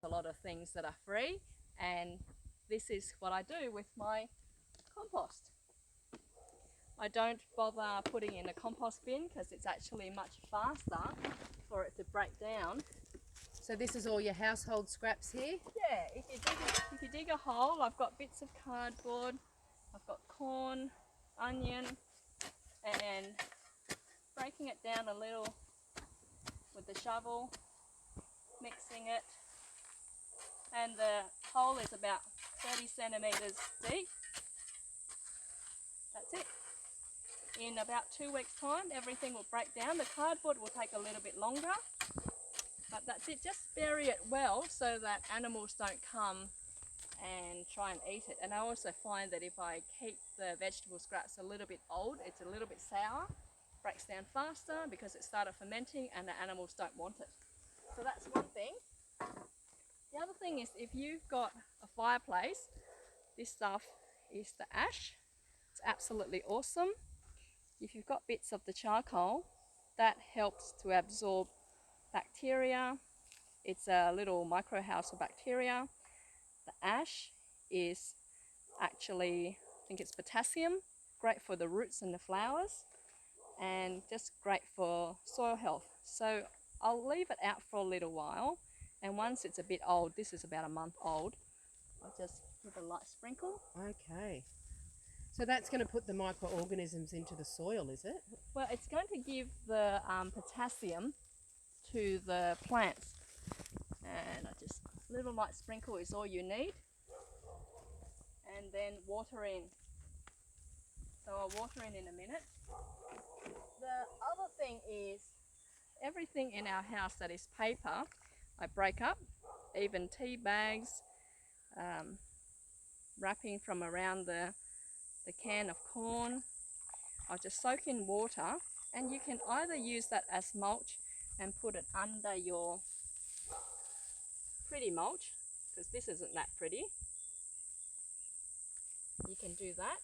a lot of things that are free, and this is what I do with my compost. I don't bother putting in a compost bin because it's actually much faster for it to break down. So this is all your household scraps here? Yeah, if you dig a hole, I've got bits of cardboard, I've got corn, onion, and breaking it down a little with the shovel, mixing it, and the hole is about 30 centimeters deep. That's it. In about 2 weeks' time, everything will break down. The cardboard will take a little bit longer, but that's it. Just bury it well so that animals don't come and try and eat it. And I also find that if I keep the vegetable scraps a little bit old, it's a little bit sour, breaks down faster because it started fermenting and the animals don't want it. So that's one thing. The other thing is, if you've got a fireplace, this stuff is the ash. It's absolutely awesome. If you've got bits of the charcoal, that helps to absorb bacteria. It's a little micro house of bacteria. The ash is actually, I think it's potassium, great for the roots and the flowers, and just great for soil health. So I'll leave it out for a little while, and once it's a bit old, this is about a month old, I'll just give a light sprinkle. Okay. So that's going to put the microorganisms into the soil, is it? Well, it's going to give the potassium to the plants, and a little light sprinkle is all you need, and then water in. So I'll water in a minute. The other thing is, everything in our house that is paper, I break up, even tea bags, wrapping from around the can of corn. I'll just soak in water, and you can either use that as mulch and put it under your pretty mulch, because this isn't that pretty. You can do that.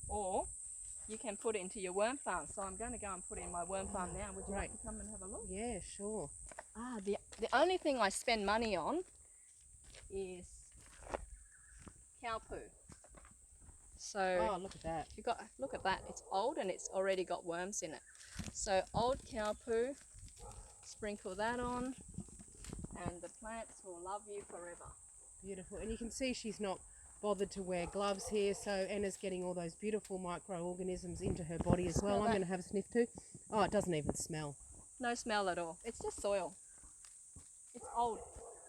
Or you can put it into your worm farm. So I'm going to go and put it in my worm farm now. Would you like to come and have a look? Yeah, sure. The only thing I spend money on is cow poo. So Oh, look at that. look at that. It's old and it's already got worms in it. So old cow poo, sprinkle that on, and the plants will love you forever. Beautiful. And you can see she's not bothered to wear gloves here, so Anna's getting all those beautiful microorganisms into her body as well. I'm going to have a sniff too. Oh, it doesn't even smell. No smell at all. It's just soil. It's old.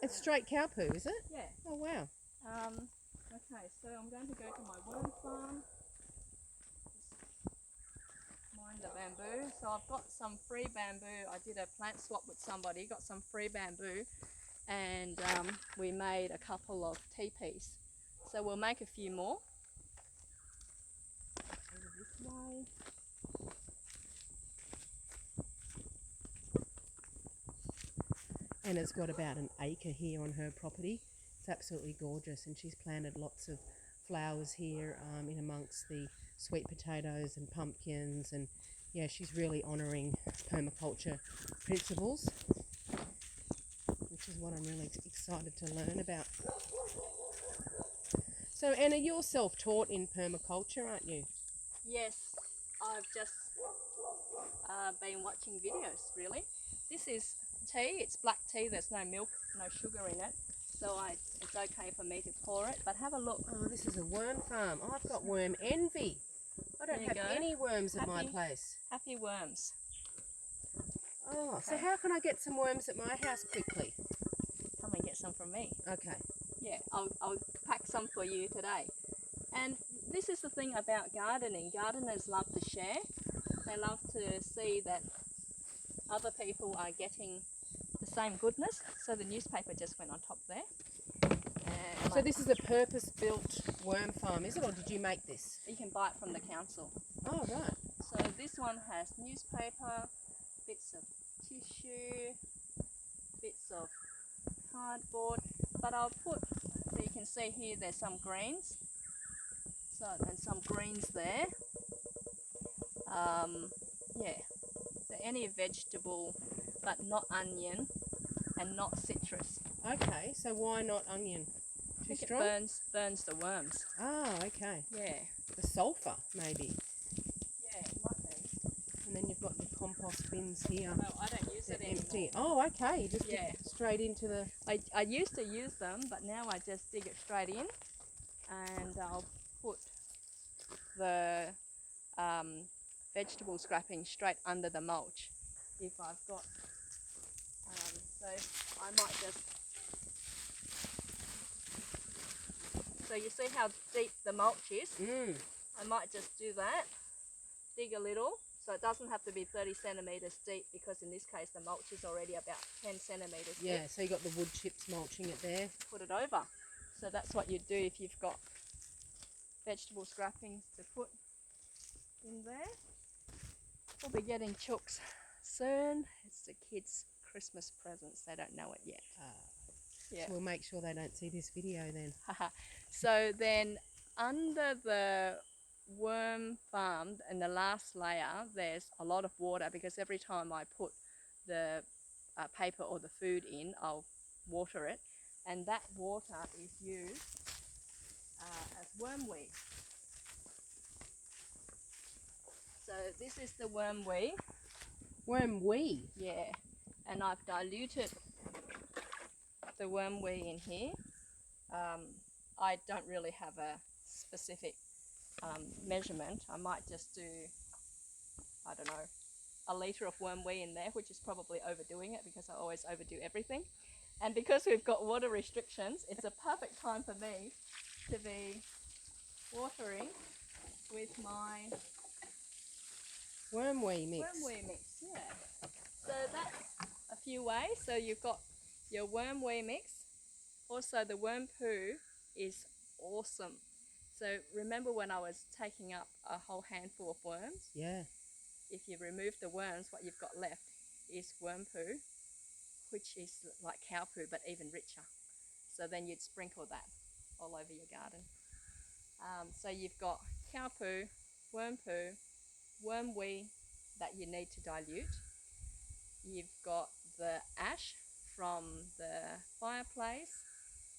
It's straight cow poo, is it? Yeah. Oh, wow. Okay, so I'm going to go to my worm farm. Mind the bamboo. So I've got some free bamboo. I did a plant swap with somebody, got some free bamboo, and we made a couple of teepees. So we'll make a few more. Over this way. Anna's got about an acre here on her property. It's absolutely gorgeous, and she's planted lots of flowers here in amongst the sweet potatoes and pumpkins, and yeah, she's really honouring permaculture principles, which is what I'm really excited to learn about. So Anna, you're self-taught in permaculture, aren't you? Yes, I've just been watching videos, really. This is tea. It's black tea. There's no milk, no sugar in it. So it's okay for me to pour it. But have a look. Oh, this is a worm farm. I've got worm envy. I don't have any worms at my place. Happy worms. Oh, okay. So how can I get some worms at my house quickly? Come and get some from me. Okay. Yeah, I'll pack some for you today. And this is the thing about gardening. Gardeners love to share. They love to see that other people are getting the same goodness. So the newspaper just went on top there. And so this is a purpose-built worm farm, is it? Or did you make this? You can buy it from the council. Oh, right. So this one has newspaper, bits of tissue, bits of cardboard. But I'll put, so you can see here there's some greens. So, and some greens there. Yeah, so any vegetable but not onion and not citrus. Okay, so why not onion? I Too think strong? it burns the worms. Oh, okay. Yeah. The sulphur, maybe. Yeah, it might be. And then you've got your compost bins here. No, I don't use it They're anymore. empty. Oh, okay. You just dig Yeah. straight into the... I used to use them, but now I just dig it straight in, and I'll put the vegetable scrapping straight under the mulch if I've got. So I might just. So you see how deep the mulch is? I might just do that. Dig a little, so it doesn't have to be 30 centimetres deep, because in this case the mulch is already about 10 centimetres deep. Yeah, so you got the wood chips mulching it there. Put it over. So that's what you do if you've got vegetable scrappings to put in there. We'll be getting chooks soon. It's the kids' Christmas presents. They don't know it yet. Yeah. So we'll make sure they don't see this video then. So then under the worm farm in the last layer, there's a lot of water, because every time I put the paper or the food in, I'll water it, and that water is used as worm weed. So this is the worm weed. Worm wee? Yeah, and I've diluted the worm weed in here. I don't really have a specific measurement. I might just do, I don't know, a litre of worm weed in there, which is probably overdoing it, because I always overdo everything. And because we've got water restrictions, it's a perfect time for me to be watering with my Worm wee mix. worm weed mix. Yeah. So that's a few ways. So you've got your worm weed mix. Also, the worm poo is awesome. So remember when I was taking up a whole handful of worms? Yeah. If you remove the worms, what you've got left is worm poo, which is like cow poo but even richer. So then you'd sprinkle that all over your garden. So you've got cow poo, worm wee that you need to dilute. You've got the ash from the fireplace.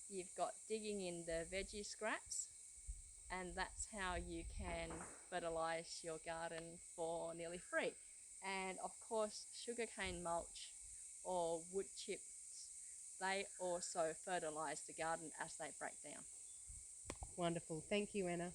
You've got digging in the veggie scraps, and that's how you can fertilise your garden for nearly free. And of course, sugarcane mulch or wood chips, they also fertilise the garden as they break down. Wonderful. Thank you, Anna.